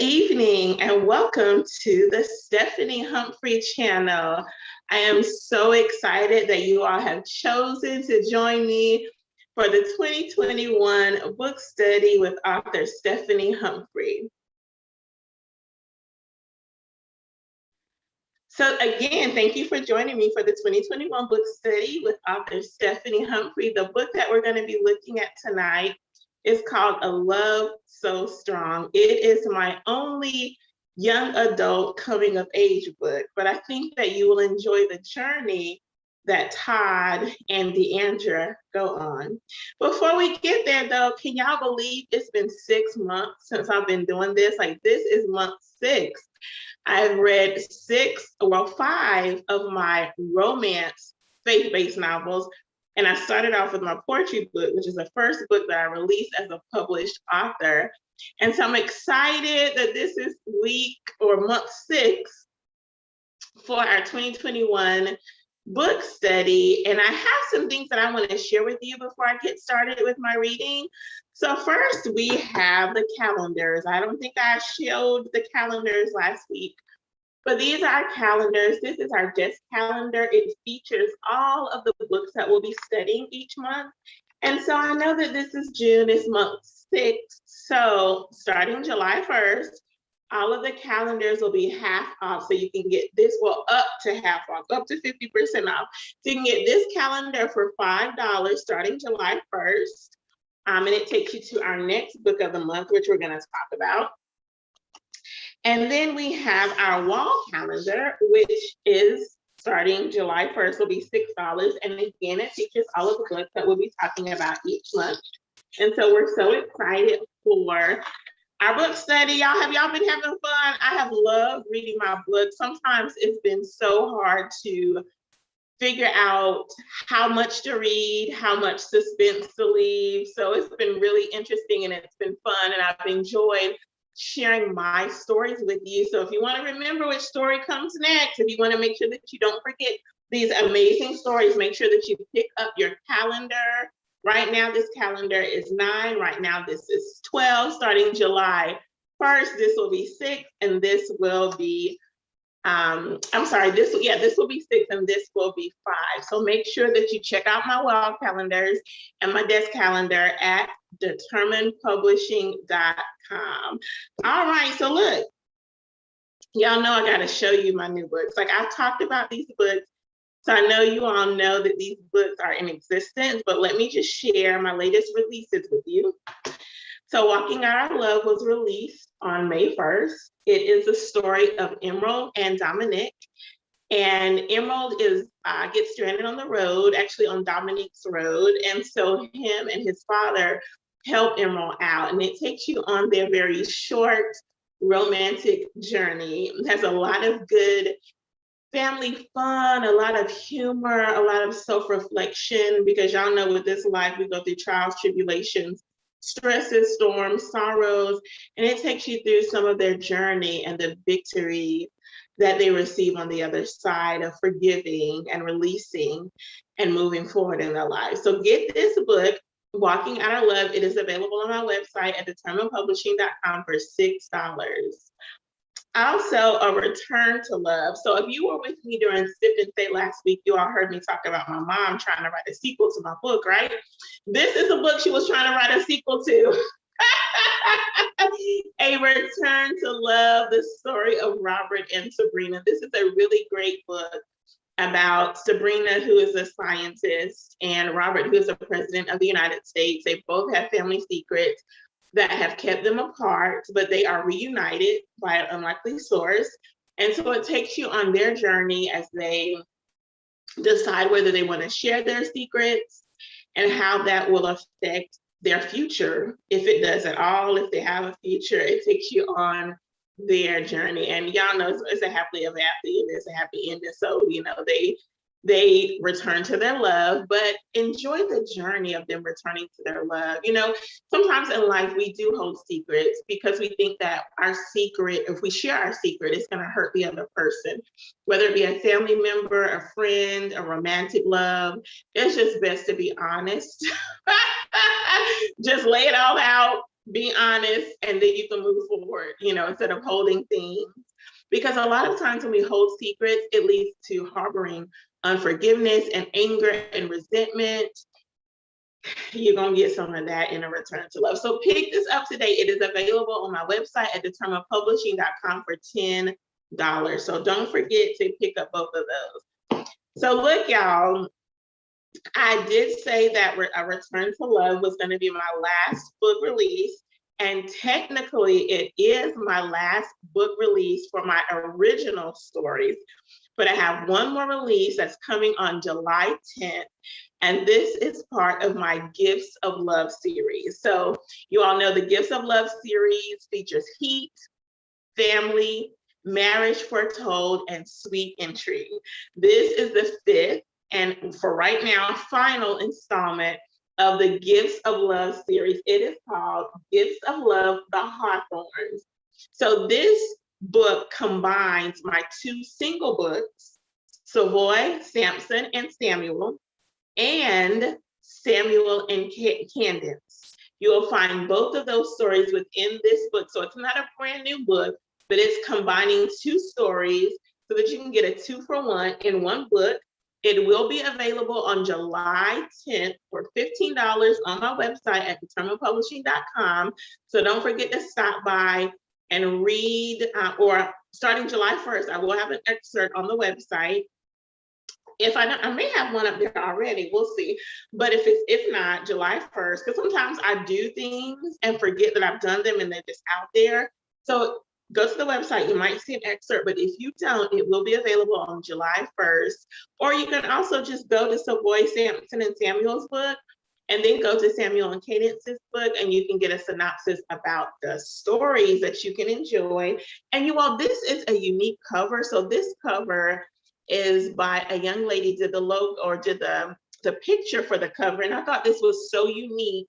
Good evening and welcome to the Stephanie Humphrey channel. I am so excited that you all have chosen to join me for the 2021 book study with author Stephanie Humphrey. So again, thank you for joining me for the 2021 book study with author Stephanie Humphrey. The book that we're going to be looking at tonight is called A Love So Strong. It is my only young adult coming of age book, but I think that you will enjoy the journey that Todd and D'Andra go on. Before we get there though, can y'all believe it's been 6 months since I've been doing this? Like, this is month 6. I've read 5 of my romance faith-based novels. And I started off with my poetry book, which is the first book that I released as a published author. And so I'm excited that this is week or month 6 for our 2021 book study. And I have some things that I want to share with you before I get started with my reading. So first we have the calendars. I don't think I showed the calendars last week, but these are our calendars. This is our desk calendar. It features all of the books that we'll be studying each month. And so I know that this is June, it's month 6. So starting July 1st, all of the calendars will be half off. So you can get this, well, up to half off, up to 50% off. So you can get this calendar for $5 starting July 1st. And it takes you to our next book of the month, which we're going to talk about. And then we have our wall calendar, which is starting July 1st, will be $6. And again, it features all of the books that we'll be talking about each month. And so we're so excited for our book study. Have y'all been having fun? I have loved reading my books. Sometimes it's been so hard to figure out how much to read, how much suspense to leave. So it's been really interesting and it's been fun, and I've enjoyed sharing my stories with you. So if you want to remember which story comes next, if you want to make sure that you don't forget these amazing stories, make sure that you pick up your calendar. Right now, this calendar is 9. Right now, this is 12. Starting July 1st, this will be 6, and this will be this will be 6 and this will be 5. So make sure that you check out my wall calendars and my desk calendar at determinedpublishing.com. All right, so look, y'all know I got to show you my new books. Like, I've talked about these books, so I know you all know that these books are in existence, but let me just share my latest releases with you. So Walking Out Our Love was released on May 1st. It is the story of Emerald and Dominique. And Emerald gets stranded on the road, actually on Dominique's road. And so him and his father help Emerald out. And it takes you on their very short romantic journey. It has a lot of good family fun, a lot of humor, a lot of self-reflection, because y'all know with this life, we go through trials, tribulations, stresses, storms, sorrows, and it takes you through some of their journey and the victory that they receive on the other side of forgiving and releasing and moving forward in their lives. So get this book, Walking Out Our Love. It is available on my website at determinedpublishing.com for $6. Also, A Return to Love. So if you were with me during Sip and Say last week, you all heard me talk about my mom trying to write a sequel to my book, right? This is a book she was trying to write a sequel to. A Return to Love, the story of Robert and Sabrina. This is a really great book about Sabrina, who is a scientist, and Robert, who is the president of the United States. They both have family secrets that have kept them apart, but they are reunited by an unlikely source. And so it takes you on their journey as they decide whether they want to share their secrets and how that will affect their future, if it does at all, if they have a future. It takes you on their journey. And y'all know it's a happily ever after, and it's a happy ending. So, they return to their love, but enjoy the journey of them returning to their love. Sometimes in life we do hold secrets because we think that our secret, if we share our secret, it's going to hurt the other person, whether it be a family member, a friend, a romantic love. It's just best to be honest. Just lay it all out be honest, and then you can move forward, instead of holding things. Because a lot of times when we hold secrets, it leads to harboring unforgiveness and anger and resentment. You're going to get some of that in a return to love. So pick this up today. It is available on my website at determinepublishing.com for $10. So don't forget to pick up both of those. So look, y'all, I did say that A Return to Love was going to be my last book release. And technically, it is my last book release for my original stories. But I have one more release that's coming on July 10th. And this is part of my Gifts of Love series. So you all know the Gifts of Love series features heat, family, marriage foretold, and sweet intrigue. This is the 5th, and for right now, final installment of the Gifts of Love series. It is called Gifts of Love, The Hawthorns. So this book combines my 2 single books, Savoy, Samson, and Samuel, and Samuel and Candace. You will find both of those stories within this book. So it's not a brand new book, but it's combining 2 stories so that you can get a 2-for-1 in one book. It will be available on July 10th for $15 on my website at determinepublishing.com. So don't forget to stop by and read, or starting July 1st, I will have an excerpt on the website. If I may have one up there already, we'll see. But if not, July 1st, because sometimes I do things and forget that I've done them and they're just out there. So go to the website, you might see an excerpt, but if you don't, it will be available on July 1st. Or you can also just go to Savoy, Samson, and Samuel's book, and then go to Samuel and Cadence's book, and you can get a synopsis about the stories that you can enjoy. And you all, this is a unique cover. So this cover is by a young lady, did the logo or did the picture for the cover. And I thought this was so unique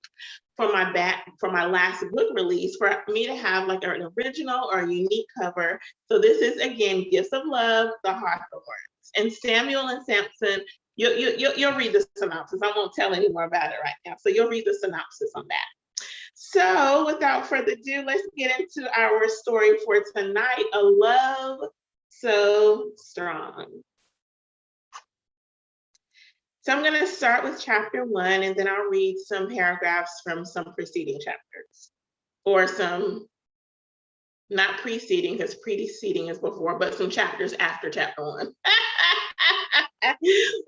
for my last book release, for me to have like an original or a unique cover. So this is, again, Gifts of Love, The Hawthorns. And Samuel and Samson, you'll read the synopsis. I won't tell any more about it right now. So you'll read the synopsis on that. So without further ado, let's get into our story for tonight, A Love So Strong. So I'm going to start with chapter 1, and then I'll read some paragraphs from some preceding chapters, or some, not preceding, because preceding is before, but some chapters after chapter 1.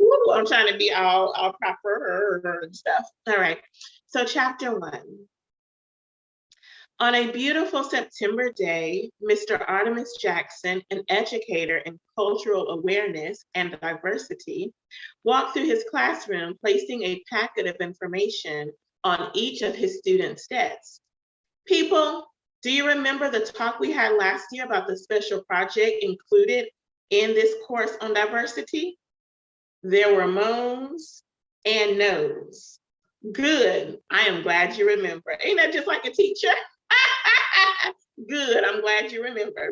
Ooh, I'm trying to be all proper and stuff. All right, so chapter 1. On a beautiful September day, Mr. Artemis Jackson, an educator in cultural awareness and diversity, walked through his classroom, placing a packet of information on each of his students' desks. People, do you remember the talk we had last year about the special project included in this course on diversity? There were moans and no's. Good, I am glad you remember. Ain't that just like a teacher? Good, I'm glad you remember.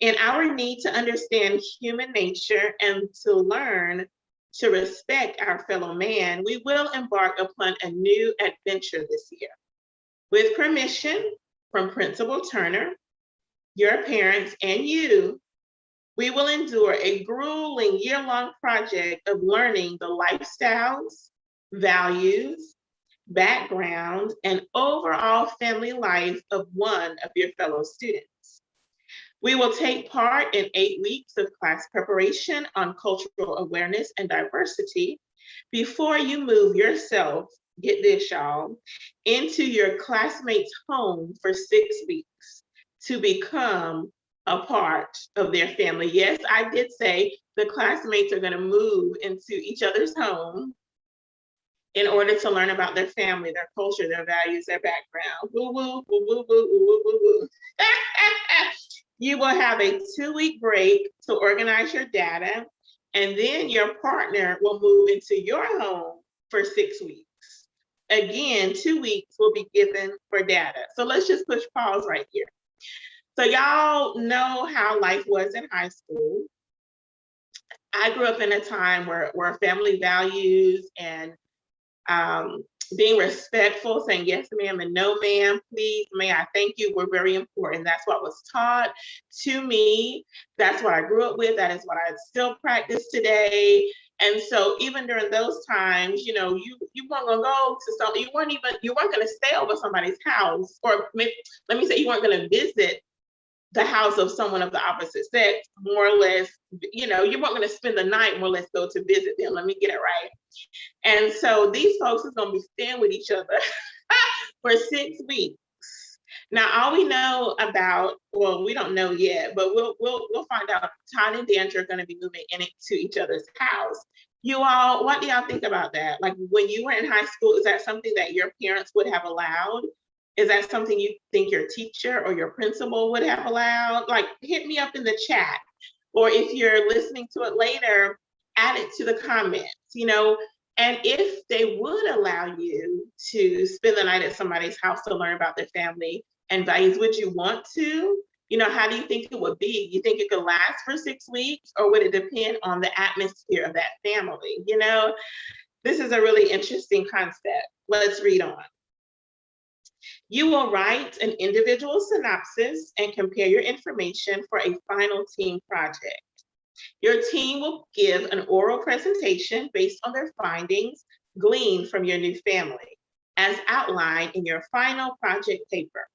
In our need to understand human nature and to learn to respect our fellow man, we will embark upon a new adventure this year. With permission from Principal Turner, your parents, and you, we will endure a grueling year-long project of learning the lifestyles, values, background, and overall family life of one of your fellow students. We will take part in 8 weeks of class preparation on cultural awareness and diversity before you move yourself, get this y'all, into your classmates' home for 6 weeks to become a part of their family. Yes, I did say the classmates are going to move into each other's home in order to learn about their family, their culture, their values, their background. Woo, woo, woo, woo, woo, woo, woo, woo. You will have a 2-week break to organize your data, and then your partner will move into your home for 6 weeks. Again, 2 weeks will be given for data. So let's just push pause right here. So y'all know how life was in high school. I grew up in a time where family values and being respectful, saying yes, ma'am, and no, ma'am, please, may I, thank you, were very important. That's what was taught to me. That's what I grew up with. That is what I still practice today. And so even during those times, you know, you weren't gonna go to something, you weren't gonna stay over somebody's house, or maybe, let me say, you weren't gonna visit the house of someone of the opposite sex, more or less, you know, you weren't going to spend the night, more or less, go to visit them. Let me get it right. And so these folks is going to be staying with each other for 6 weeks. Now, all we know about, well, we don't know yet, but we'll find out. Todd and D'Andra are going to be moving into each other's house. You all, what do y'all think about that? Like, when you were in high school, is that something that your parents would have allowed? Is that something you think your teacher or your principal would have allowed? Like, hit me up in the chat. Or if you're listening to it later, add it to the comments, you know. And if they would allow you to spend the night at somebody's house to learn about their family and values, would you want to? You know, how do you think it would be? You think it could last for 6 weeks, or would it depend on the atmosphere of that family? You know, this is a really interesting concept. Let's read on. You will write an individual synopsis and compare your information for a final team project. Your team will give an oral presentation based on their findings gleaned from your new family, as outlined in your final project paper.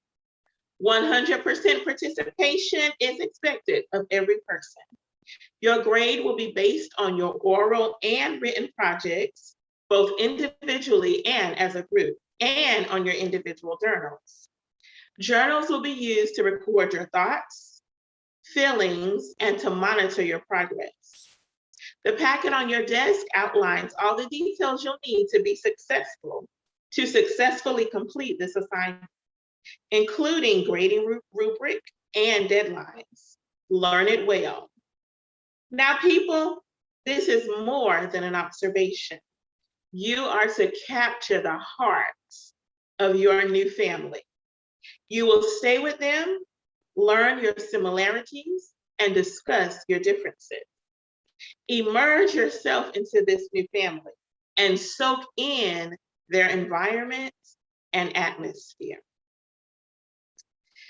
100% participation is expected of every person. Your grade will be based on your oral and written projects, both individually and as a group, and on your individual journals. Journals will be used to record your thoughts, feelings, and to monitor your progress. The packet on your desk outlines all the details you'll need to successfully complete this assignment, including grading rubric and deadlines. Learn it well. Now, people, this is more than an observation. You are to capture the heart of your new family. You will stay with them, learn your similarities, and discuss your differences. Immerse yourself into this new family and soak in their environment and atmosphere.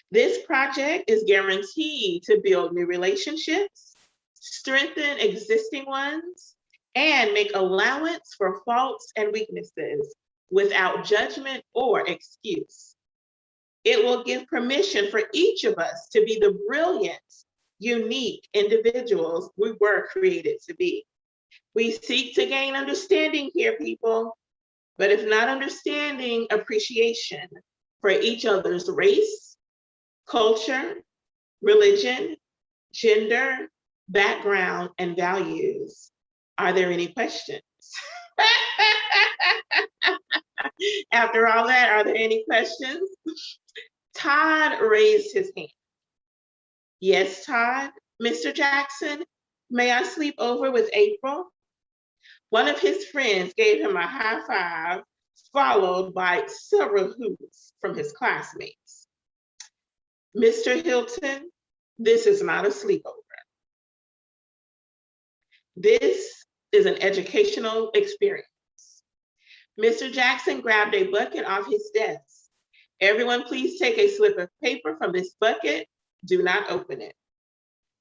This project is guaranteed to build new relationships, strengthen existing ones, and make allowance for faults and weaknesses without judgment or excuse. It will give permission for each of us to be the brilliant, unique individuals we were created to be. We seek to gain understanding here, people, but if not understanding, appreciation for each other's race, culture, religion, gender, background, and values. Are there any questions? After all that, are there any questions? Todd raised his hand. Yes, Todd. Mr. Jackson, may I sleep over with April? One of his friends gave him a high five, followed by several hoots from his classmates. Mr. Hilton, this is not a sleepover. This is an educational experience. Mr. Jackson grabbed a bucket off his desk. Everyone, please take a slip of paper from this bucket. Do not open it.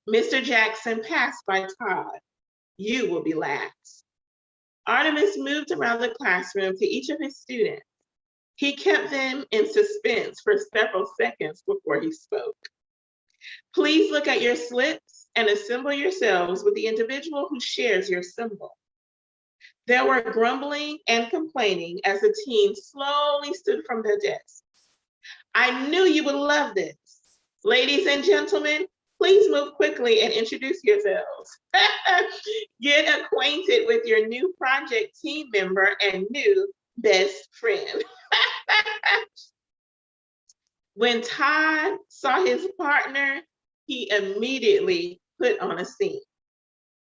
Mr. Jackson passed by Todd. You will be last. Artemis moved around the classroom to each of his students. He kept them in suspense for several seconds before he spoke. Please look at your slips and assemble yourselves with the individual who shares your symbol. There were grumbling and complaining as the team slowly stood from their desks. I knew you would love this. Ladies and gentlemen, please move quickly and introduce yourselves. Get acquainted with your new project team member and new best friend. When Todd saw his partner, he immediately put on a scene.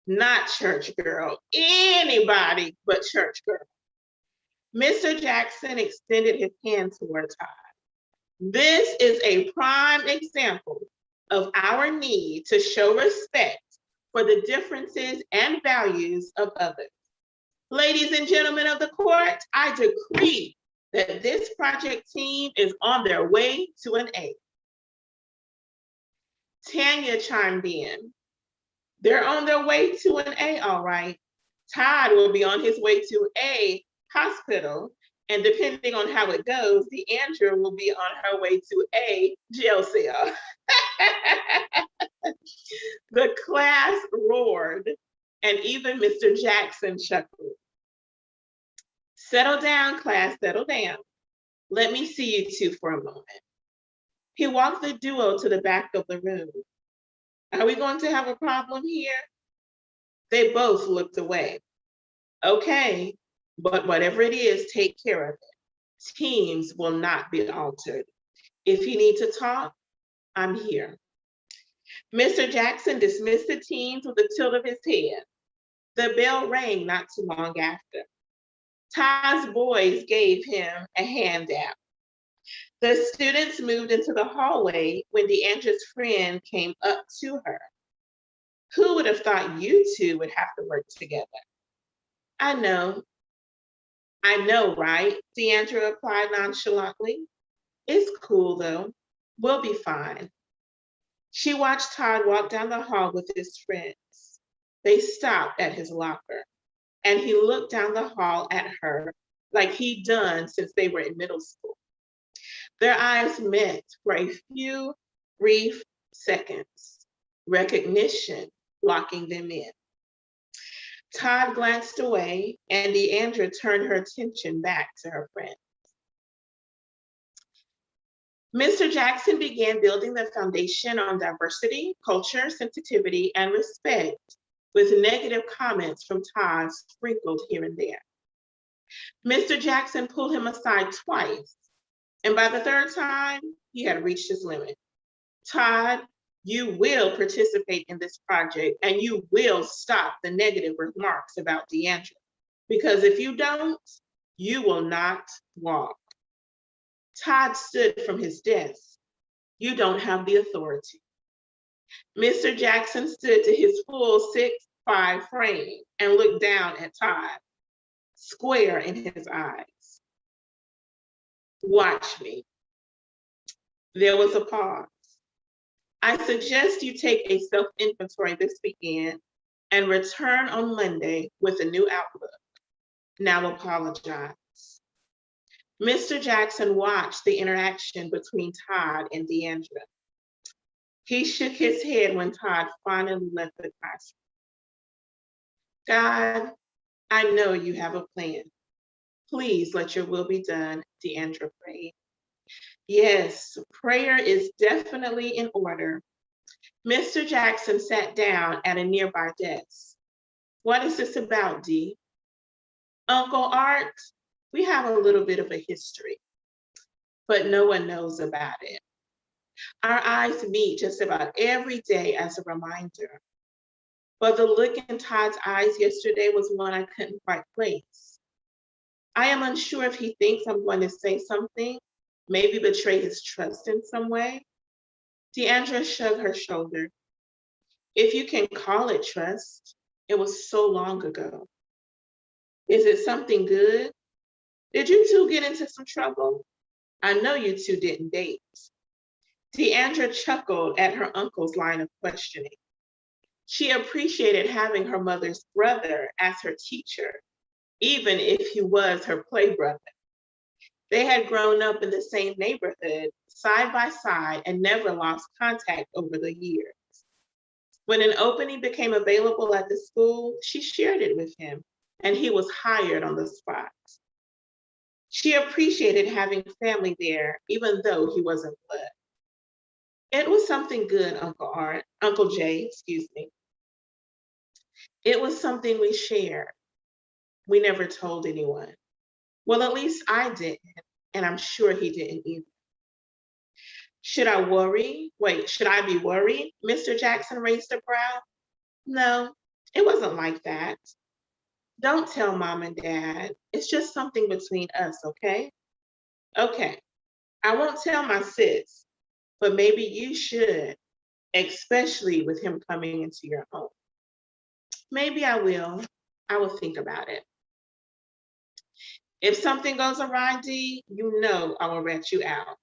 Not church girl, anybody but church girl. Mr. Jackson extended his hand toward Todd. This is a prime example of our need to show respect for the differences and values of others. Ladies and gentlemen of the court, I decree that this project team is on their way to an A. Tanya chimed in. They're on their way to an A, all right. Todd will be on his way to a hospital, and depending on how it goes, D'Andra will be on her way to a jail cell. The class roared, and even Mr. Jackson chuckled. Settle down, class, settle down. Let me see you two for a moment. He walked the duo to the back of the room. Are we going to have a problem here? They both looked away. Okay, but whatever it is, take care of it. Teams will not be altered. If you need to talk, I'm here. Mr. Jackson dismissed the teams with a tilt of his head. The bell rang not too long after. Todd's boys gave him a hand dap. The students moved into the hallway when D'Andra's friend came up to her. Who would have thought you two would have to work together? I know, right? D'Andra replied nonchalantly. It's cool though. We'll be fine. She watched Todd walk down the hall with his friends. They stopped at his locker, and he looked down the hall at her like he'd done since they were in middle school. Their eyes met for a few brief seconds, recognition locking them in. Todd glanced away, and D'Andra turned her attention back to her friend. Mr. Jackson began building the foundation on diversity, culture, sensitivity, and respect, with negative comments from Todd sprinkled here and there. Mr. Jackson pulled him aside twice, and by the third time, he had reached his limit. Todd, you will participate in this project, and you will stop the negative remarks about D'Andra, because if you don't, you will not walk. Todd stood from his desk. You don't have the authority. Mr. Jackson stood to his full 6'5" frame and looked down at Todd, square in his eyes. Watch me. There was a pause. I suggest you take a self-inventory this weekend and return on Monday with a new outlook. Now apologize. Mr. Jackson watched the interaction between Todd and D'Andra. He shook his head when Todd finally left the classroom. God, I know you have a plan. Please let your will be done, D'Andra prayed. Yes, prayer is definitely in order. Mr. Jackson sat down at a nearby desk. What is this about, Dee? Uncle Art, we have a little bit of a history, but no one knows about it. Our eyes meet just about every day as a reminder. But the look in Todd's eyes yesterday was one I couldn't quite place. I am unsure if he thinks I'm going to say something, maybe betray his trust in some way. D'Andra shrugged her shoulder. If you can call it trust, it was so long ago. Is it something good? Did you two get into some trouble? I know you two didn't date. D'Andra chuckled at her uncle's line of questioning. She appreciated having her mother's brother as her teacher, even if he was her play brother. They had grown up in the same neighborhood, side by side, and never lost contact over the years. When an opening became available at the school, she shared it with him, and he was hired on the spot. She appreciated having family there, even though he wasn't blood. It was something good, Uncle Jay, excuse me. It was something we shared. We never told anyone. Well, at least I didn't, and I'm sure he didn't either. Should I be worried? Mr. Jackson raised a brow. No, it wasn't like that. Don't tell Mom and Dad. It's just something between us, okay? Okay, I won't tell my sis, but maybe you should, especially with him coming into your home. Maybe I will. I will think about it. If something goes awry, Dee, you know I will rat you out.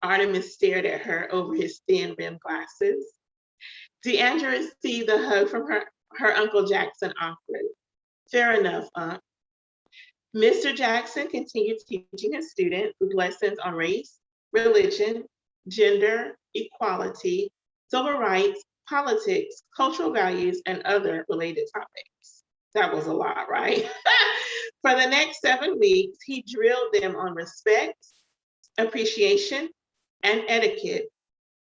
Artemis stared at her over his thin-rimmed glasses. D'Andra received the hug from her Uncle Jackson offered. Fair enough, Unc. Mr. Jackson continued teaching his students with lessons on race, religion, gender, equality, civil rights, politics, cultural values, and other related topics. That was a lot, right? For the next 7 weeks, he drilled them on respect, appreciation, and etiquette,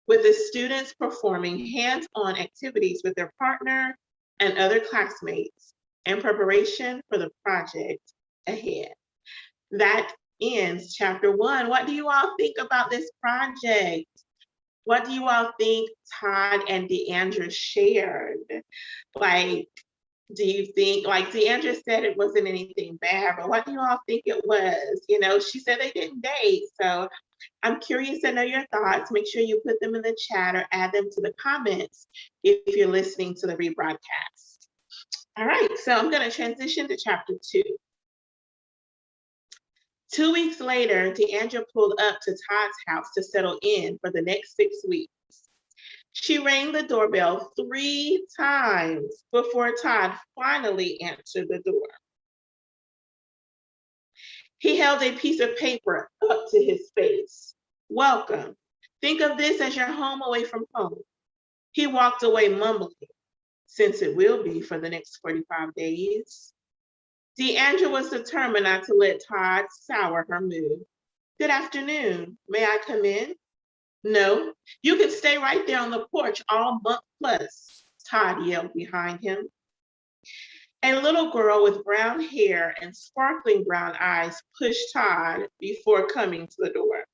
with the students performing hands-on activities with their partner and other classmates in preparation for the project ahead. That ends chapter 1. What do you all think about this project? What do you all think Todd and D'Andra shared? Like, do you think, like D'Andra said, it wasn't anything bad, but what do you all think it was? You know, she said they didn't date. So I'm curious to know your thoughts. Make sure you put them in the chat or add them to the comments if you're listening to the rebroadcast. All right, so I'm going to transition to chapter 2. 2 weeks later, D'Andra pulled up to Todd's house to settle in for the next 6 weeks. She rang the doorbell 3 times before Todd finally answered the door. He held a piece of paper up to his face. Welcome. Think of this as your home away from home. He walked away mumbling, since it will be for the next 45 days. D'Andra was determined not to let Todd sour her mood. Good afternoon. May I come in? No, you can stay right there on the porch all month plus, Todd yelled behind him. A little girl with brown hair and sparkling brown eyes pushed Todd before coming to the door.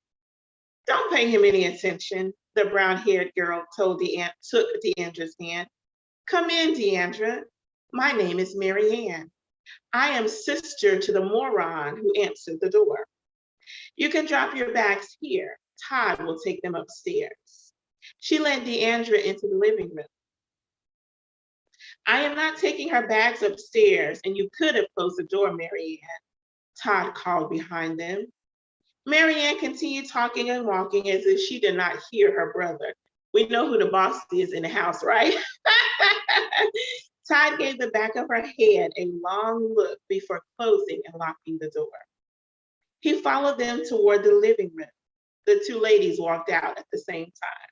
Don't pay him any attention, the brown-haired girl took D'Andra's hand. Come in, D'Andra. My name is Mary Ann. I am sister to the moron who answered the door. You can drop your bags here. Todd will take them upstairs. She led D'Andra into the living room. I am not taking her bags upstairs, and you could have closed the door, Mary Ann, Todd called behind them. Mary Ann continued talking and walking as if she did not hear her brother. We know who the boss is in the house, right? Todd gave the back of her head a long look before closing and locking the door. He followed them toward the living room. The 2 ladies walked out at the same time.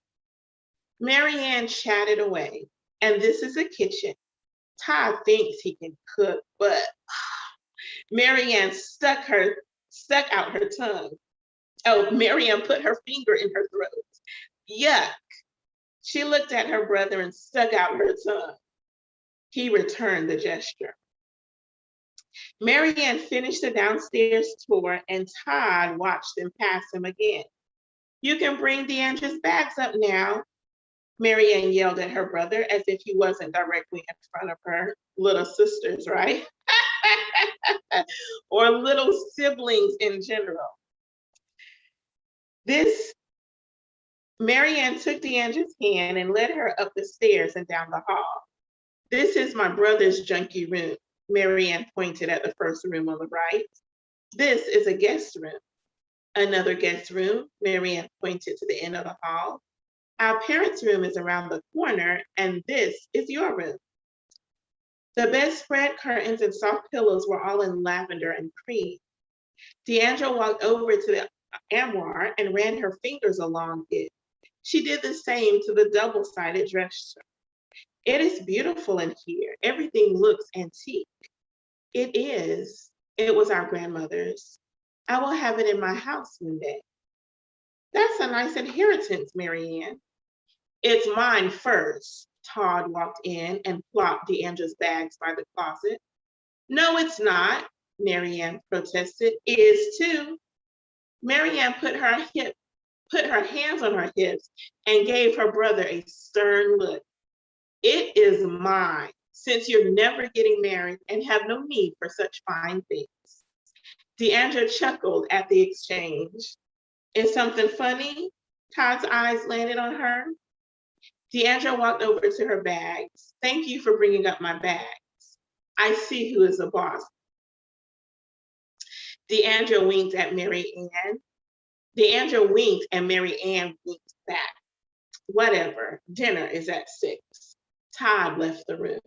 Mary Ann chatted away, and this is a kitchen. Todd thinks he can cook, but Mary Ann stuck out her tongue. Oh, Mary Ann put her finger in her throat. Yuck. She looked at her brother and stuck out her tongue. He returned the gesture. Mary Ann finished the downstairs tour, and Todd watched them pass him again. You can bring D'Andra's bags up now, Mary Ann yelled at her brother as if he wasn't directly in front of her. Little sisters, right? Or little siblings in general. Mary Ann took D'Andra's hand and led her up the stairs and down the hall. This is my brother's junky room. Mary Ann pointed at the first room on the right. This is a guest room. Another guest room. Mary Ann pointed to the end of the hall. Our parents' room is around the corner, and this is your room. The bedspread, curtains, and soft pillows were all in lavender and cream. D'Andra walked over to the armoire and ran her fingers along it. She did the same to the double-sided dresser. It is beautiful in here. Everything looks antique. It is. It was our grandmother's. I will have it in my house one day. That's a nice inheritance, Mary Ann. It's mine first. Todd walked in and plopped D'Andra's bags by the closet. No, it's not, Mary Ann protested. It is too. Mary Ann put her hands on her hips and gave her brother a stern look. It is mine, since you're never getting married and have no need for such fine things. D'Andra chuckled at the exchange. Is something funny? Todd's eyes landed on her. D'Andra walked over to her bags. Thank you for bringing up my bags. I see who is the boss. D'Andra winked at Mary Ann. D'Andra winked and Mary Ann winked back. Whatever, dinner is at 6. Todd left the room.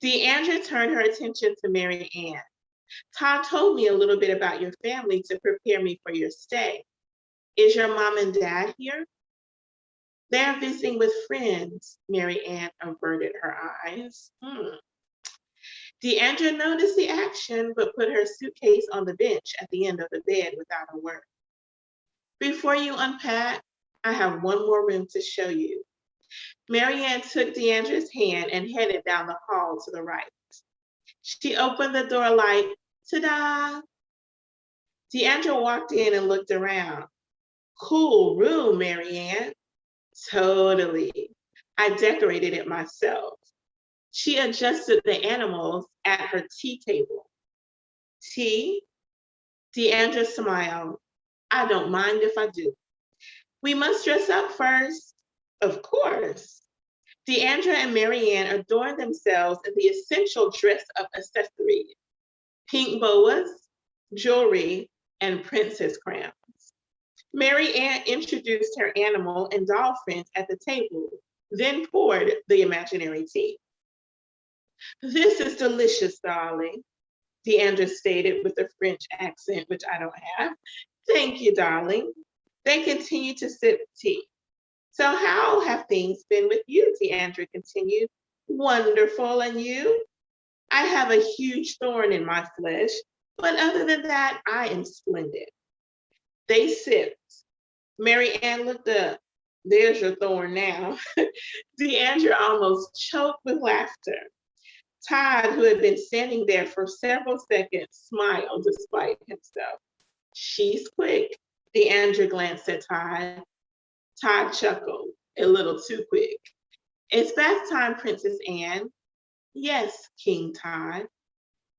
D'Andra turned her attention to Mary Ann. Todd told me a little bit about your family to prepare me for your stay. Is your mom and dad here? They're visiting with friends. Mary Ann averted her eyes. D'Andra noticed the action, but put her suitcase on the bench at the end of the bed without a word. Before you unpack, I have one more room to show you. Mary Ann took D'Andra's hand and headed down the hall to the right. She opened the door like, ta-da! D'Andra walked in and looked around. Cool room, Mary Ann. Totally. I decorated it myself. She adjusted the animals at her tea table. Tea? D'Andra smiled. I don't mind if I do. We must dress up first. Of course. D'Andra and Mary Ann adorned themselves in the essential dress-up accessories. Pink boas, jewelry, and princess crowns. Mary Ann introduced her animal and doll friends at the table, then poured the imaginary tea. This is delicious, darling, D'Andra stated with a French accent, which I don't have. Thank you, darling. They continued to sip tea. So how have things been with you, D'Andra continued. Wonderful, and you? I have a huge thorn in my flesh, but other than that, I am splendid. They sipped. Mary Ann looked up. There's your thorn now. D'Andra almost choked with laughter. Todd, who had been standing there for several seconds, smiled despite himself. She's quick. D'Andra glanced at Todd. Todd chuckled, a little too quick. It's bath time, Princess Anne. Yes, King Todd.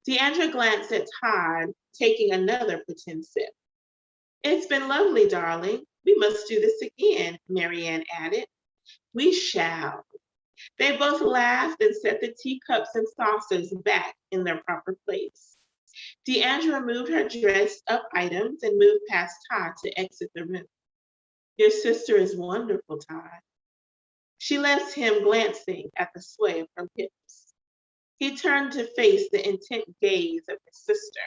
D'Andra glanced at Todd, taking another pretend sip. It's been lovely, darling. We must do this again, Mary Ann added. We shall. They both laughed and set the teacups and saucers back in their proper place. D'Andra removed her dressed up items and moved past Todd to exit the room. Your sister is wonderful, Todd. She left him glancing at the sway of her hips. He turned to face the intent gaze of his sister.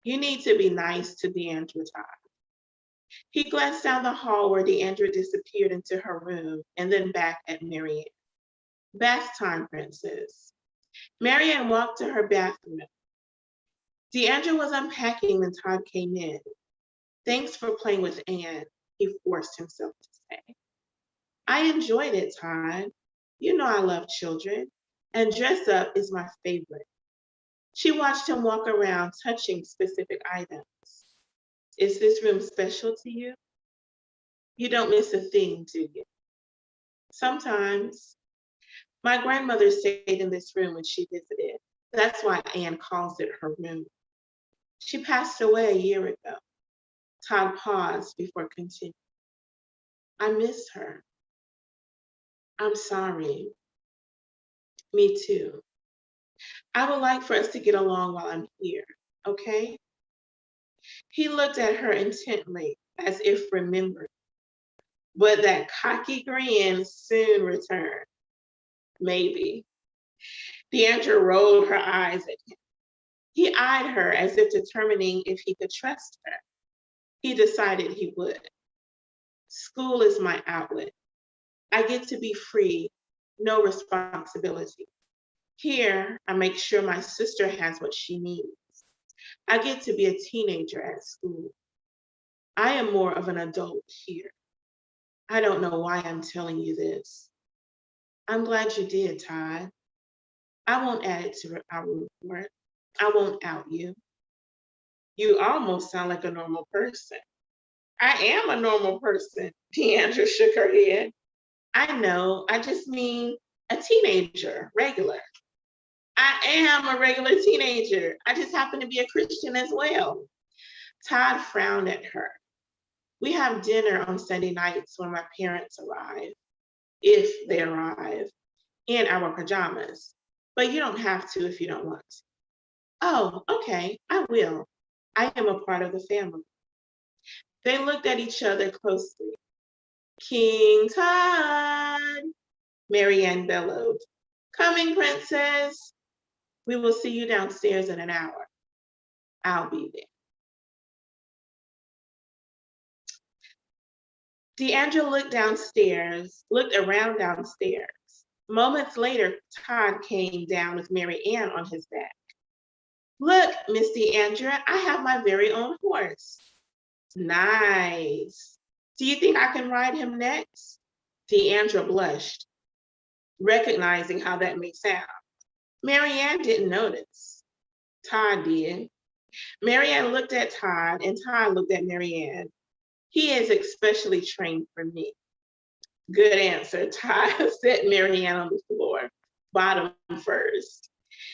You need to be nice to D'Andra, Todd. He glanced down the hall where D'Andra disappeared into her room and then back at Mary Ann. Bath time, princess. Mary Ann walked to her bathroom. D'Andra was unpacking when Todd came in. Thanks for playing with Anne, he forced himself to say. I enjoyed it, Todd. You know I love children, and dress up is my favorite. She watched him walk around touching specific items. Is this room special to you? You don't miss a thing, do you? Sometimes. My grandmother stayed in this room when she visited. That's why Anne calls it her room. She passed away a year ago. Todd paused before continuing. I miss her. I'm sorry. Me too. I would like for us to get along while I'm here, okay? He looked at her intently, as if remembering. But that cocky grin soon returned. Maybe. D'Andra rolled her eyes at him. He eyed her as if determining if he could trust her. He decided he would. School is my outlet. I get to be free, no responsibility. Here, I make sure my sister has what she needs. I get to be a teenager at school. I am more of an adult here. I don't know why I'm telling you this. I'm glad you did, Todd. I won't add it to our report. I won't out you. You almost sound like a normal person. I am a normal person, D'Andra shook her head. I know, I just mean a teenager, regular. I am a regular teenager. I just happen to be a Christian as well. Todd frowned at her. We have dinner on Sunday nights when my parents arrive, if they arrive, in our pajamas. But you don't have to if you don't want to. Oh, okay, I will. I am a part of the family. They looked at each other closely. King Todd, Marianne bellowed. Coming, princess. We will see you downstairs in an hour. I'll be there. D'Andra looked around downstairs. Moments later, Todd came down with Mary Ann on his back. Look, Miss D'Andra, I have my very own horse. Nice. Do you think I can ride him next? D'Andra blushed, recognizing how that may sound. Mary Ann didn't notice. Todd did. Mary Ann looked at Todd, and Todd looked at Mary Ann. He is especially trained for me. Good answer, Todd, said Mary Ann on the floor, bottom first.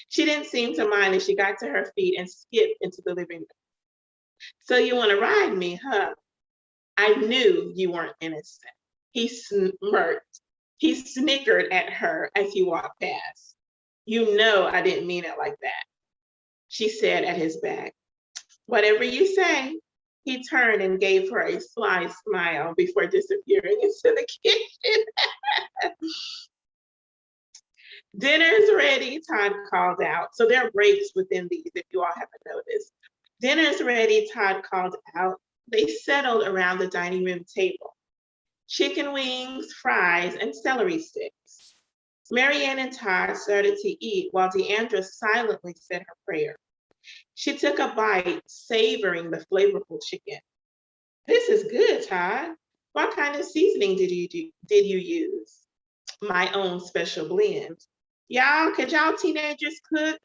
She didn't seem to mind as she got to her feet and skipped into the living room. So you want to ride me, huh? I knew you weren't innocent. He smirked. He snickered at her as he walked past. You know I didn't mean it like that, she said at his back. Whatever you say. He turned and gave her a sly smile before disappearing into the kitchen. Dinner's ready, Todd called out. So there are breaks within these, if you all haven't noticed. Dinner's ready, Todd called out. They settled around the dining room table. Chicken wings, fries, and celery sticks. Mary Ann and Todd started to eat while D'Andra silently said her prayer. She took a bite, savoring the flavorful chicken. This is good, Todd. What kind of seasoning did you use? My own special blend. Y'all, could y'all teenagers cook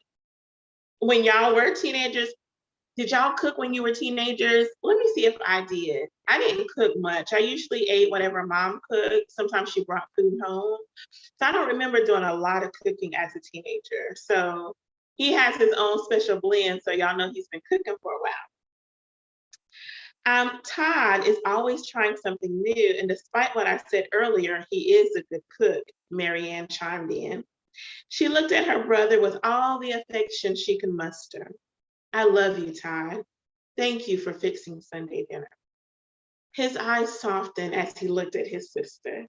when y'all were teenagers? Did y'all cook when you were teenagers? Let me see if I did. I didn't cook much. I usually ate whatever mom cooked. Sometimes she brought food home. So I don't remember doing a lot of cooking as a teenager. So he has his own special blend, so y'all know he's been cooking for a while. Todd is always trying something new, and despite what I said earlier, he is a good cook, Mary Ann chimed in. She looked at her brother with all the affection she could muster. I love you, Todd. Thank you for fixing Sunday dinner. His eyes softened as he looked at his sister.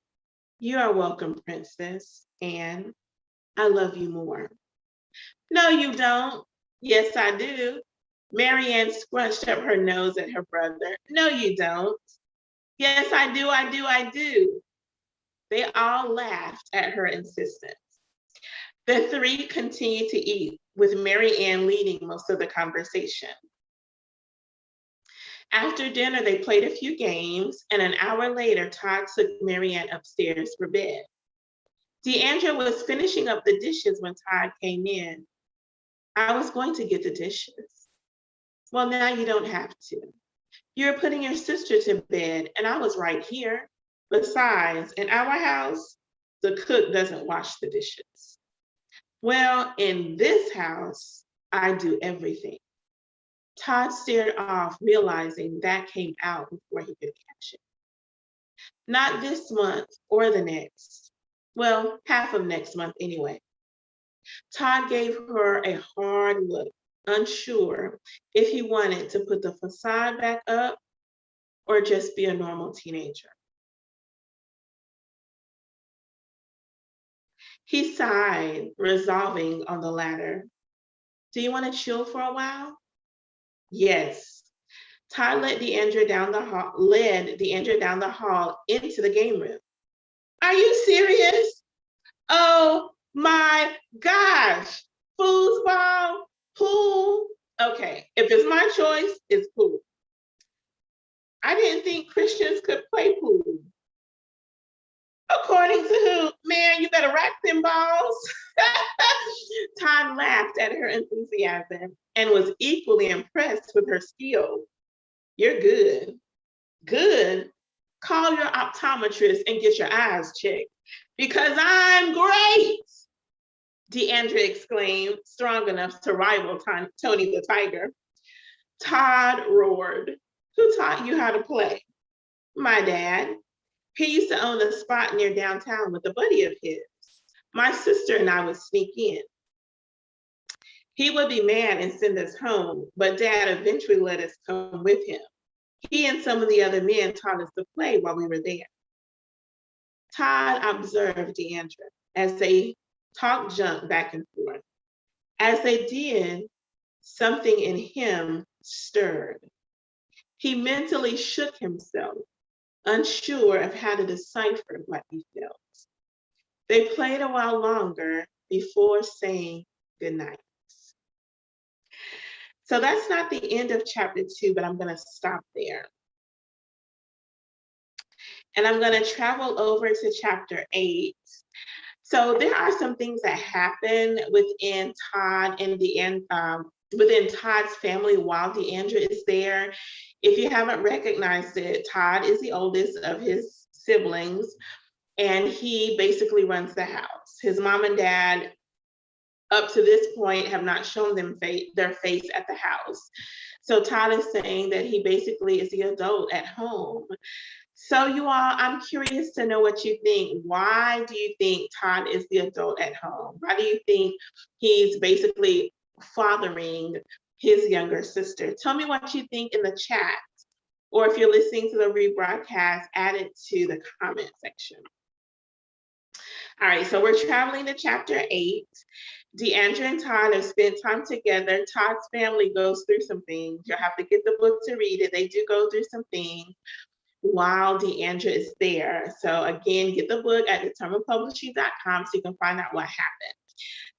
You are welcome, princess, and I love you more. No, you don't. Yes, I do. Mary Ann scrunched up her nose at her brother. No, you don't. Yes, I do, I do, I do. They all laughed at her insistence. The three continued to eat, with Mary Ann leading most of the conversation. After dinner, they played a few games, and an hour later, Todd took Mary Ann upstairs for bed. D'Andra was finishing up the dishes when Todd came in. I was going to get the dishes. Well, now you don't have to. You're putting your sister to bed, and I was right here. Besides, in our house, the cook doesn't wash the dishes. Well, in this house, I do everything. Todd stared off, realizing that came out before he could catch it. Not this month or the next. Well, half of next month anyway. Todd gave her a hard look, unsure if he wanted to put the facade back up or just be a normal teenager. He sighed, resolving on the latter. Do you want to chill for a while? Yes. Todd led D'Andra down the hall into the game room. Are you serious? Oh my gosh. Foosball, pool. Okay, if it's my choice, it's pool. I didn't think Christians could play pool. According to who? Man, you better rack them balls. Todd laughed at her enthusiasm and was equally impressed with her skill. You're good. Good? Call your optometrist and get your eyes checked. Because I'm great, D'Andra exclaimed, strong enough to rival Tony the Tiger. Todd roared. Who taught you how to play? My dad. He used to own a spot near downtown with a buddy of his. My sister and I would sneak in. He would be mad and send us home, but Dad eventually let us come with him. He and some of the other men taught us to play while we were there. Todd observed D'Andra as they talked junk back and forth. As they did, something in him stirred. He mentally shook himself, unsure of how to decipher what he felt. They played a while longer before saying goodnight. So that's not the end of chapter 2, but I'm going to stop there. And I'm going to travel over to chapter 8. So there are some things that happen within Todd and within Todd's family while D'Andra is there. If you haven't recognized it, Todd is the oldest of his siblings, and he basically runs the house. His mom and dad, up to this point, have not shown them their face at the house. So Todd is saying that he basically is the adult at home. So you all, I'm curious to know what you think. Why do you think Todd is the adult at home? Why do you think he's basically fathering his younger sister? Tell me what you think in the chat, or if you're listening to the rebroadcast, add it to the comment section. All right, so we're traveling to chapter 8. D'Andra and Todd have spent time together. Todd's family goes through some things. You'll have to get the book to read it. They do go through some things while D'Andra is there. So again, get the book at determinepublishing.com so you can find out what happened.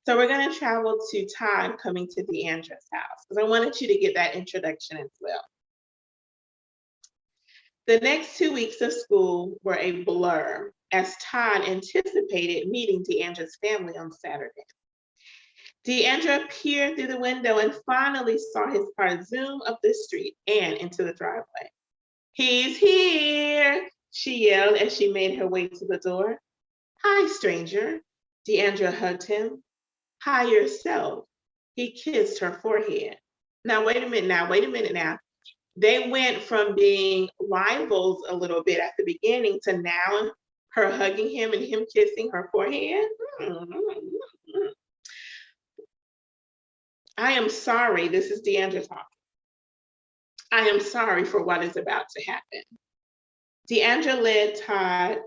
So we're going to travel to Todd coming to D'Andra's house, because I wanted you to get that introduction as well. The next 2 weeks of school were a blur as Todd anticipated meeting D'Andra's family on Saturday. D'Andra peered through the window and finally saw his car zoom up the street and into the driveway. "He's here," she yelled as she made her way to the door. "Hi, stranger." D'Andra hugged him. "Hi yourself." He kissed her forehead. Now, wait a minute now. They went from being rivals a little bit at the beginning to now her hugging him and him kissing her forehead. "I am sorry," this is D'Andra talking. "I am sorry for what is about to happen." D'Andra led Todd,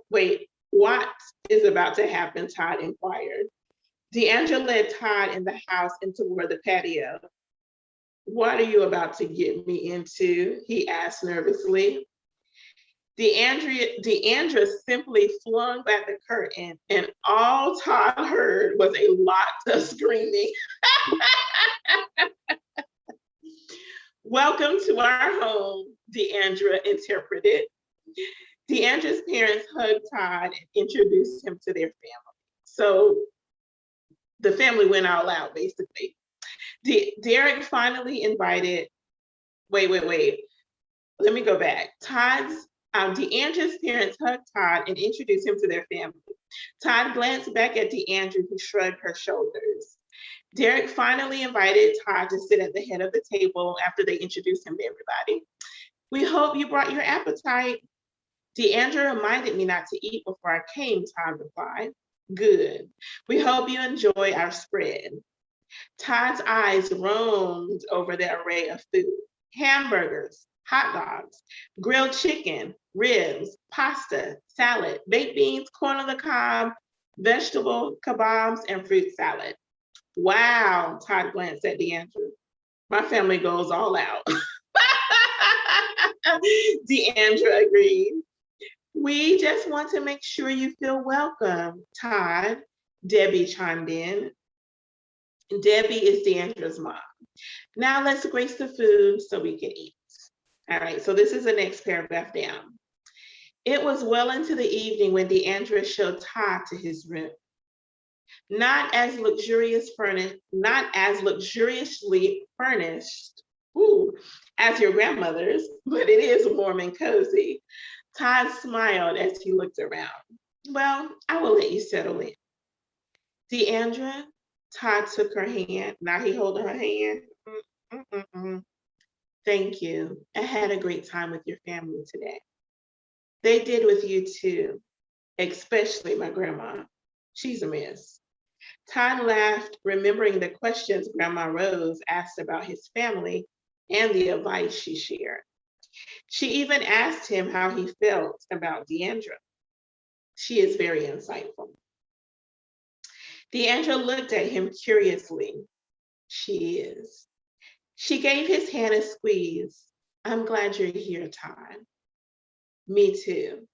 what is about to happen? Todd inquired. D'Andra led Todd in the house and toward the patio. "What are you about to get me into?" he asked nervously. D'Andra simply flung back the curtain, and all Todd heard was a lot of screaming. "Welcome to our home," D'Andra interpreted. D'Andra's parents hugged Todd and introduced him to their family. So the family went all out, basically. Derek finally invited, wait. Let me go back. D'Andra's parents hugged Todd and introduced him to their family. Todd glanced back at D'Andra, who shrugged her shoulders. Derek finally invited Todd to sit at the head of the table after they introduced him to everybody. "We hope you brought your appetite." "D'Andra reminded me not to eat before I came," Todd replied. "Good. We hope you enjoy our spread." Todd's eyes roamed over the array of food: hamburgers, hot dogs, grilled chicken, ribs, pasta, salad, baked beans, corn on the cob, vegetable kebabs, and fruit salad. "Wow," Todd glanced at D'Andra. "My family goes all out." D'Andra agreed. "We just want to make sure you feel welcome, Todd," Debbie chimed in. Debbie is D'Andra's mom. "Now let's grace the food so we can eat." All right, so this is the next paragraph down. It was well into the evening when D'Andra showed Todd to his room. Not as luxuriously furnished as your grandmother's, but it is warm and cozy. Todd smiled as he looked around. "Well, I will let you settle in." "D'Andra," Todd took her hand. Now he holding her hand. "Thank you. I had a great time with your family today." "They did with you too, especially my grandma. She's a mess." Todd laughed, remembering the questions Grandma Rose asked about his family and the advice she shared. She even asked him how he felt about D'Andra. She is very insightful. D'Andra looked at him curiously. She is. She gave his hand a squeeze. I'm glad you're here, Todd. Me too.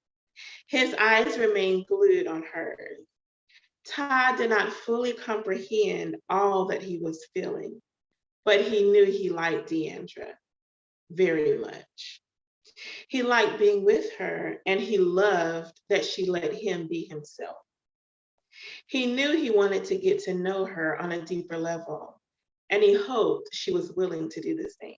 His eyes remained glued on hers. Todd did not fully comprehend all that he was feeling, but he knew he liked D'Andra very much. He liked being with her, and he loved that she let him be himself. He knew he wanted to get to know her on a deeper level, and he hoped she was willing to do the same.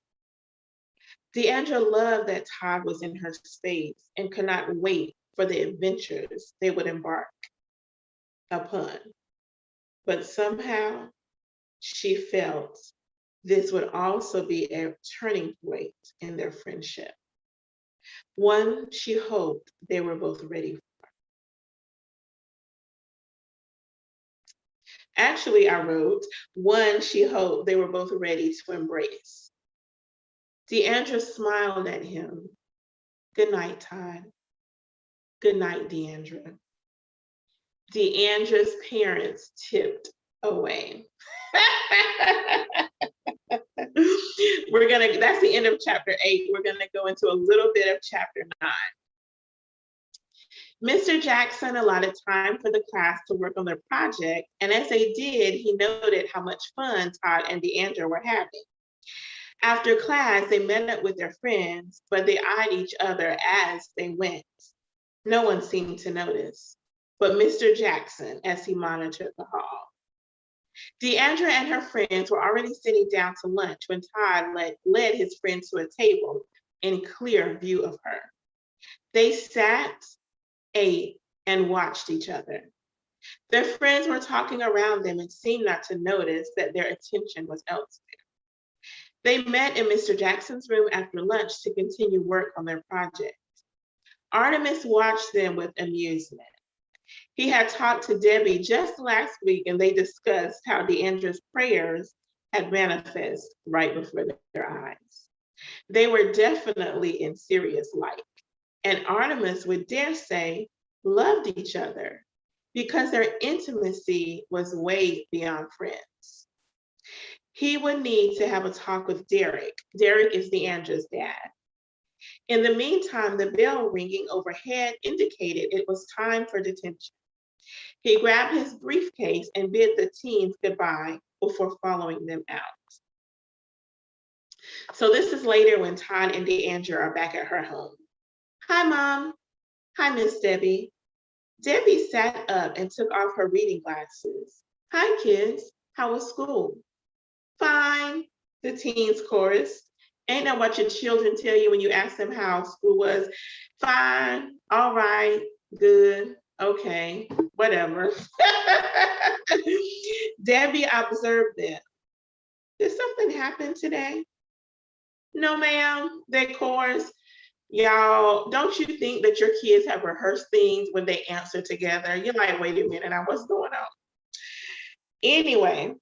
D'Andra loved that Todd was in her space and could not wait for the adventures they would embark upon. But somehow she felt this would also be a turning point in their friendship, one she hoped they were both ready for. Actually, I wrote, one she hoped they were both ready to embrace. D'Andra smiled at him. Good night, Todd. Good night, D'Andra. D'Andra's parents tipped away. That's the end of chapter 8. We're gonna go into a little bit of chapter 9. Mr. Jackson allotted time for the class to work on their project, and as they did, he noted how much fun Todd and D'Andra were having. After class, they met up with their friends, but they eyed each other as they went. No one seemed to notice, but Mr. Jackson as he monitored the hall. D'Andra and her friends were already sitting down to lunch when Todd led his friend to a table in clear view of her. They sat, ate, and watched each other. Their friends were talking around them and seemed not to notice that their attention was elsewhere. They met in Mr. Jackson's room after lunch to continue work on their project. Artemis watched them with amusement. He had talked to Debbie just last week, and they discussed how D'Andra's prayers had manifested right before their eyes. They were definitely in serious like, and Artemis would dare say loved each other because their intimacy was way beyond friends. He would need to have a talk with Derek. Derek is D'Andra's dad. In the meantime, the bell ringing overhead indicated it was time for detention. He grabbed his briefcase and bid the teens goodbye before following them out. So this is later when Todd and D'Andra are back at her home. Hi, Mom. Hi, Miss Debbie. Debbie sat up and took off her reading glasses. Hi, kids. How was school? Fine, the teens chorused. Ain't that what your children tell you when you ask them how school was? Fine, all right, good, okay, whatever. Debbie observed them. Did something happen today? No, ma'am, they chorused. Y'all, don't you think that your kids have rehearsed things when they answer together? You're like, wait a minute, now what's going on? Anyway,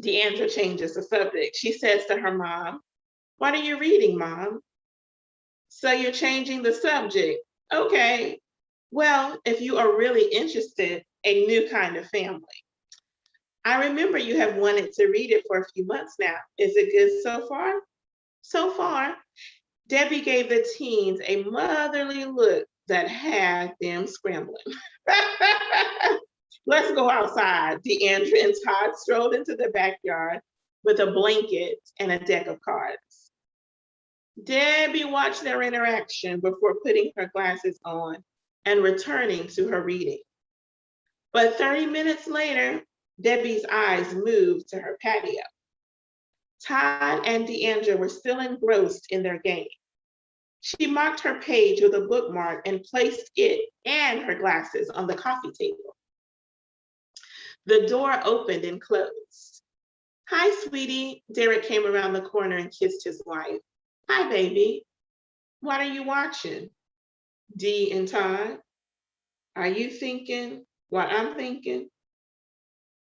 D'Andra changes the subject. She says to her mom, what are you reading, Mom? So you're changing the subject. Okay. Well, if you are really interested, a new kind of family. I remember you have wanted to read it for a few months now. Is it good so far? So far. Debbie gave the teens a motherly look that had them scrambling. Let's go outside. D'Andra and Todd strolled into the backyard with a blanket and a deck of cards. Debbie watched their interaction before putting her glasses on and returning to her reading. But 30 minutes later, Debbie's eyes moved to her patio. Todd and D'Andra were still engrossed in their game. She marked her page with a bookmark and placed it and her glasses on the coffee table. The door opened and closed. Hi, sweetie. Derek came around the corner and kissed his wife. Hi, baby. What are you watching? Dee and Todd, are you thinking what I'm thinking?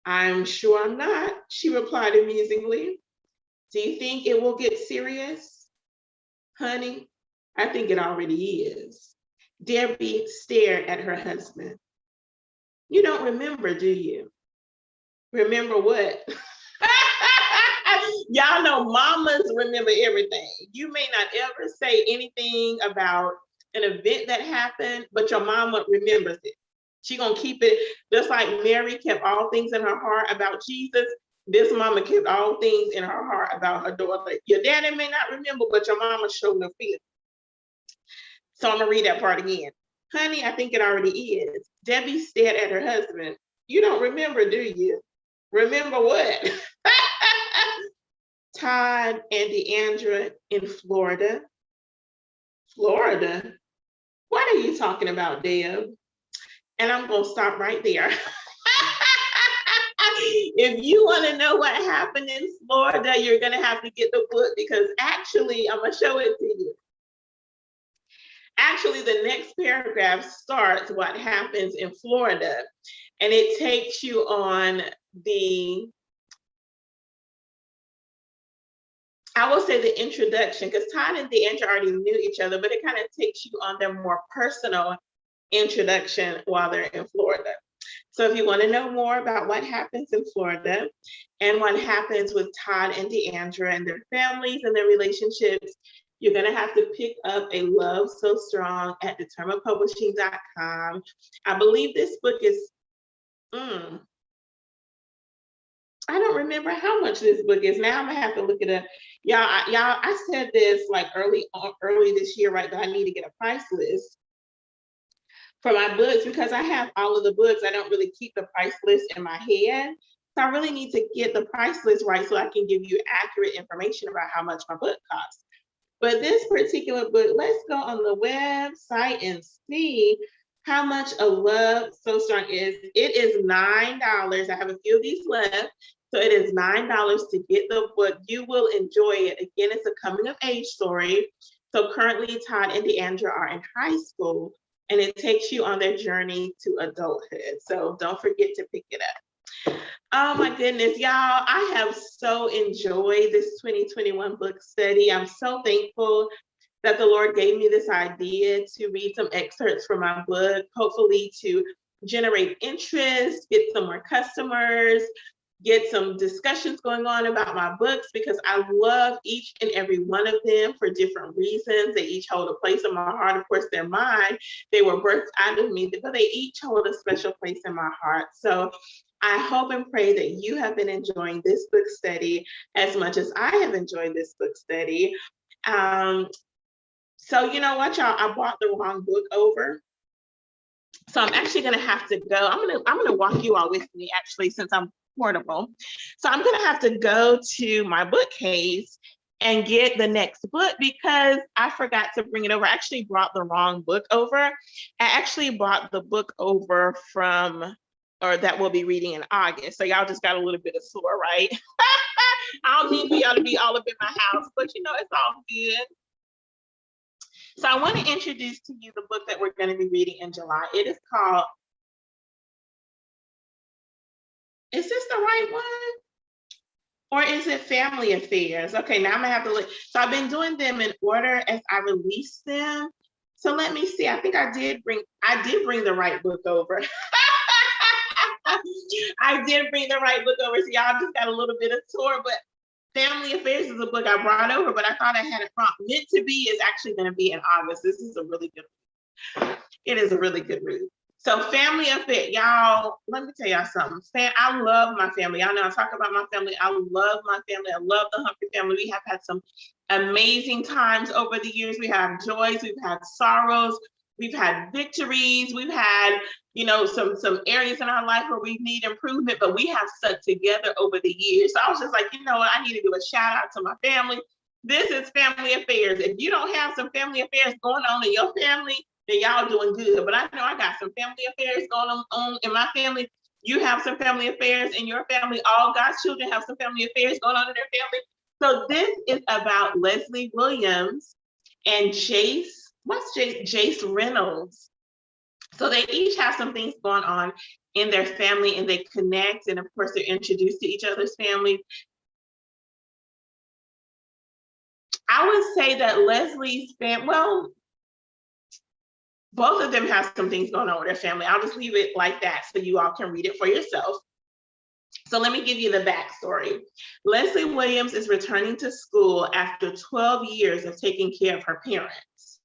I'm sure I'm not, she replied amusingly. Do you think it will get serious? Honey, I think it already is. Debbie stared at her husband. You don't remember, do you? Remember what? Y'all know mamas remember everything. You may not ever say anything about an event that happened, but your mama remembers it. She gonna keep it, just like Mary kept all things in her heart about Jesus. This mama kept all things in her heart about her daughter. Your daddy may not remember, but your mama showed no fear. So I'm gonna read that part again. Honey, I think it already is. Debbie stared at her husband. You don't remember, do you? Remember what? Todd and D'Andra in Florida. Florida? What are you talking about, Deb? And I'm gonna stop right there. If you want to know what happened in Florida, you're gonna have to get the book, because actually, I'm gonna show it to you. Actually, the next paragraph starts what happens in Florida, and it takes you on the, I will say, the introduction, because Todd and D'Andra already knew each other, but it kind of takes you on their more personal introduction while they're in Florida. So if you want to know more about what happens in Florida and what happens with Todd and D'Andra and their families and their relationships, you're going to have to pick up A Love So Strong at determinedpublishing.com. I believe this book is, I don't remember how much this book is. Now I'm gonna have to look it up. Y'all, I said this like early this year, right? That I need to get a price list for my books, because I have all of the books. I don't really keep the price list in my head. So I really need to get the price list right so I can give you accurate information about how much my book costs. But this particular book, let's go on the website and see how much A Love So Strong is. It is $9. I have a few of these left. So it is $9 to get the book. You will enjoy it. Again, it's a coming of age story. So currently Todd and D'Andra are in high school, and it takes you on their journey to adulthood. So don't forget to pick it up. Oh my goodness, y'all, I have so enjoyed this 2021 book study. I'm so thankful that the Lord gave me this idea to read some excerpts from my book, hopefully to generate interest, get some more customers, get some discussions going on about my books, because I love each and every one of them for different reasons. They each hold a place in my heart. Of course, they're mine. They were birthed out of me, but they each hold a special place in my heart. So I hope and pray that you have been enjoying this book study as much as I have enjoyed this book study. So you know what, y'all, I bought the wrong book over. So I'm actually gonna have to go. I'm gonna walk you all with me, actually, since I'm portable. So I'm gonna have to go to my bookcase and get the next book, because I forgot to bring it over. I actually brought the wrong book over. I actually brought the book over from, or that we'll be reading in August. So y'all just got a little bit of sore, right? I don't need for y'all to be all up in my house, but you know, it's all good. So I want to introduce to you the book that we're going to be reading in July. It is called, is this the right one? Or is it Family Affairs? Okay, now I'm gonna have to look. So I've been doing them in order as I release them. So let me see. I think I did bring the right book over. I did bring the right book over. So y'all just got a little bit of tour, but Family Affairs is a book I brought over, but I thought I had it wrong. Meant to Be is actually going to be in August. This is a really good read. It is a really good read. So Family Affairs, y'all, let me tell y'all something. I love my family. Y'all know I talk about my family. I love my family. I love the Humphrey family. We have had some amazing times over the years. We have joys, we've had sorrows, we've had victories, we've had, you know, some areas in our life where we need improvement, but we have stuck together over the years. So I was just like, you know what, I need to do a shout out to my family. This is Family Affairs. If you don't have some family affairs going on in your family, then y'all doing good. But I know I got some family affairs going on in my family. You have some family affairs in your family. All God's children have some family affairs going on in their family. So this is about Leslie Williams and Jace Reynolds. So they each have some things going on in their family, and they connect, and of course they're introduced to each other's families. I would say that Leslie's family, well, both of them have some things going on with their family. I'll just leave it like that so you all can read it for yourself. So let me give you the backstory. Leslie Williams is returning to school after 12 years of taking care of her parents.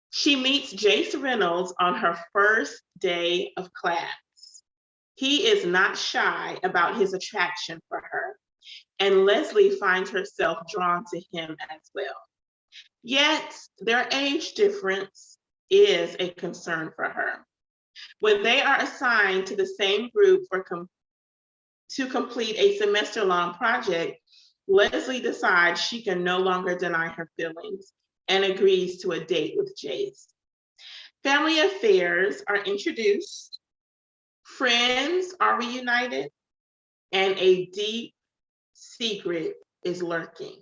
She meets Jace Reynolds on her first day of class. He is not shy about his attraction for her, and Leslie finds herself drawn to him as well. Yet their age difference is a concern for her. When they are assigned to the same group to complete a semester-long project, Leslie decides she can no longer deny her feelings and agrees to a date with Jace. Family affairs are introduced, friends are reunited, and a deep secret is lurking.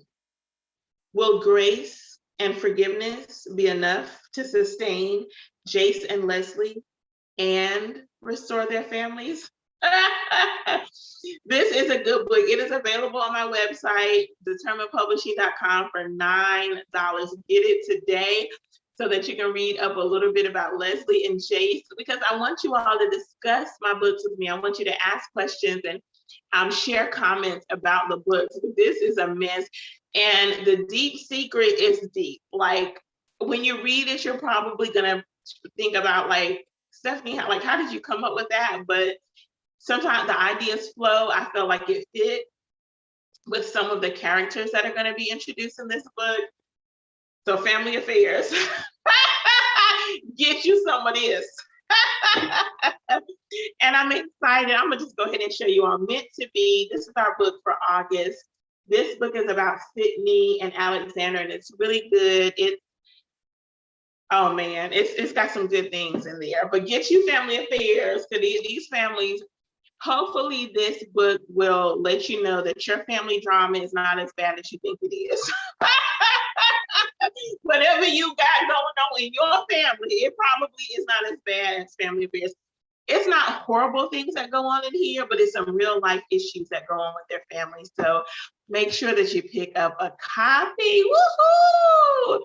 Will grace and forgiveness be enough to sustain Jace and Leslie and restore their families? This is a good book. It is available on my website, determinedpublishing.com, for $9. Get it today so that you can read up a little bit about Leslie and Jace, because I want you all to discuss my books with me. I want you to ask questions and share comments about the books. This is a mess. And the deep secret is deep. Like, when you read it, you're probably gonna think about, like, Stephanie, how did you come up with that? But sometimes the ideas flow. I feel like it fit with some of the characters that are going to be introduced in this book. So family affairs, get you some of this. And I'm excited. I'm gonna just go ahead and show you all. Meant to Be. This is our book for August. This book is about Sydney and Alexander, and it's really good. Oh man, it's got some good things in there. But get you Family Affairs, because these families, hopefully this book will let you know that your family drama is not as bad as you think it is. Whatever you got going on in your family, it probably is not as bad as Family Affairs. It's not horrible things that go on in here, but it's some real life issues that go on with their families. So make sure that you pick up a copy. Woohoo!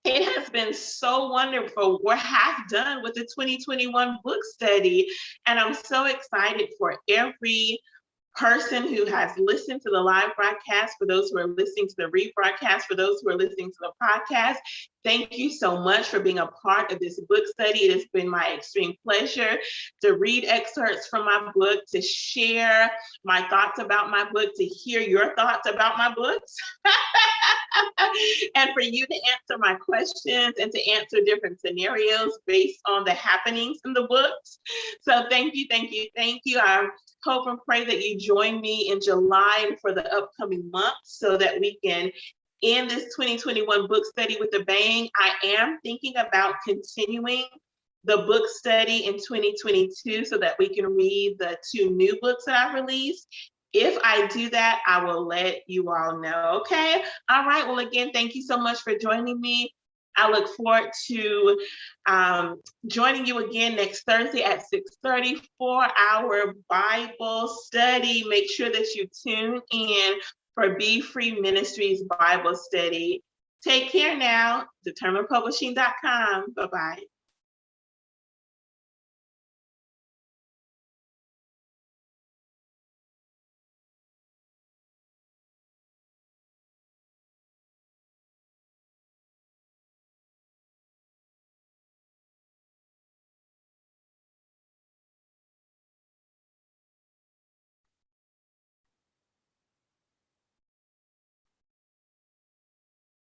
It has been so wonderful. We're half done with the 2021 book study, and I'm so excited for every person who has listened to the live broadcast, for those who are listening to the rebroadcast, for those who are listening to the podcast. Thank you so much for being a part of this book study. It has been my extreme pleasure to read excerpts from my book, to share my thoughts about my book, to hear your thoughts about my books, and for you to answer my questions and to answer different scenarios based on the happenings in the books. So thank you, thank you, thank you. I hope and pray that you join me in July and for the upcoming months so that we can end this 2021 book study with a bang. I am thinking about continuing the book study in 2022 so that we can read the 2 new books that I've released. If I do that, I will let you all know, okay? All right, well, again, thank you so much for joining me. I look forward to joining you again next Thursday at 6:30 for our Bible study. Make sure that you tune in for Be Free Ministries Bible study. Take care now. DeterminedPublishing.com. Bye-bye.